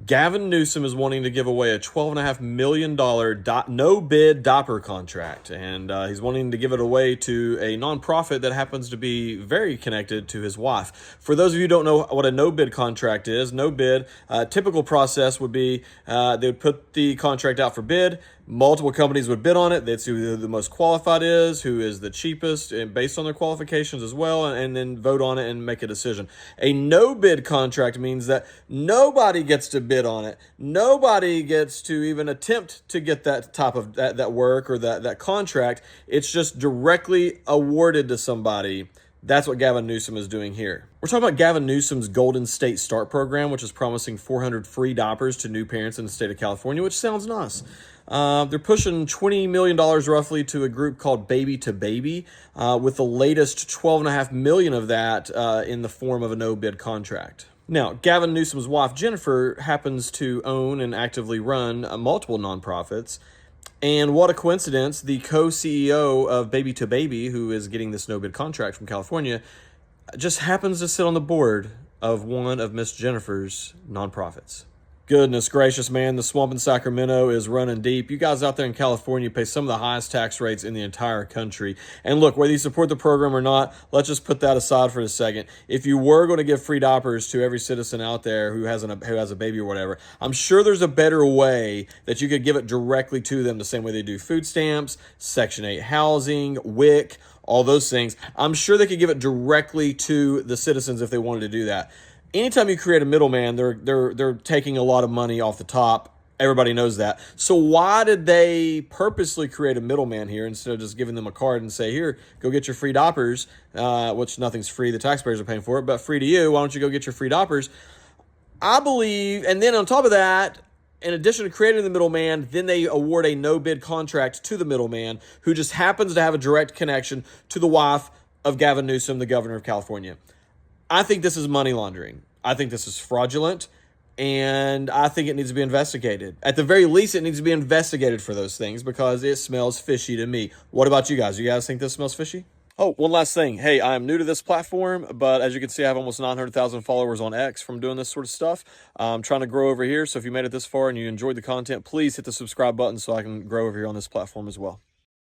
Gavin Newsom is wanting to give away a $12.5 million no-bid diaper contract, and he's wanting to give it away to a nonprofit that happens to be very connected to his wife. For those of you who don't know what a no-bid contract is, no-bid, typical process would be they would put the contract out for bid. Multiple companies would bid on it. They'd see who the most qualified is, who is the cheapest, and based on their qualifications as well, and then vote on it and make a decision. A no-bid contract means that nobody gets to bid on it. Nobody gets to even attempt to get that type of that work or that contract. It's just directly awarded to somebody. That's what Gavin Newsom is doing here. We're talking about Gavin Newsom's Golden State Start program, which is promising 400 free diapers to new parents in the state of California, which sounds nice. They're pushing $20 million roughly to a group called Baby to Baby, with the latest $12.5 million of that in the form of a no-bid contract. Now, Gavin Newsom's wife, Jennifer, happens to own and actively run multiple nonprofits. And what a coincidence, the co-CEO of Baby to Baby, who is getting this no-bid contract from California, just happens to sit on the board of one of Miss Jennifer's nonprofits. Goodness gracious, man, the swamp in Sacramento is running deep. You guys out there in California pay some of the highest tax rates in the entire country. And look, whether you support the program or not, let's just put that aside for a second. If you were going to give free diapers to every citizen out there who has a baby or whatever, I'm sure there's a better way that you could give it directly to them the same way they do food stamps, Section 8 housing, WIC, all those things. I'm sure they could give it directly to the citizens if they wanted to do that. Anytime you create a middleman, they're taking a lot of money off the top. Everybody knows that. So why did they purposely create a middleman here instead of just giving them a card and say, here, go get your free diapers, which nothing's free. The taxpayers are paying for it, but free to you. Why don't you go get your free diapers? I believe, and then on top of that, in addition to creating the middleman, then they award a no-bid contract to the middleman who just happens to have a direct connection to the wife of Gavin Newsom, the governor of California. I think this is money laundering. I think this is fraudulent, and I think it needs to be investigated. At the very least, it needs to be investigated for those things because it smells fishy to me. What about you guys? You guys think this smells fishy? Oh, one last thing. Hey, I'm new to this platform, but as you can see, I have almost 900,000 followers on X from doing this sort of stuff. I'm trying to grow over here, so if you made it this far and you enjoyed the content, please hit the subscribe button so I can grow over here on this platform as well.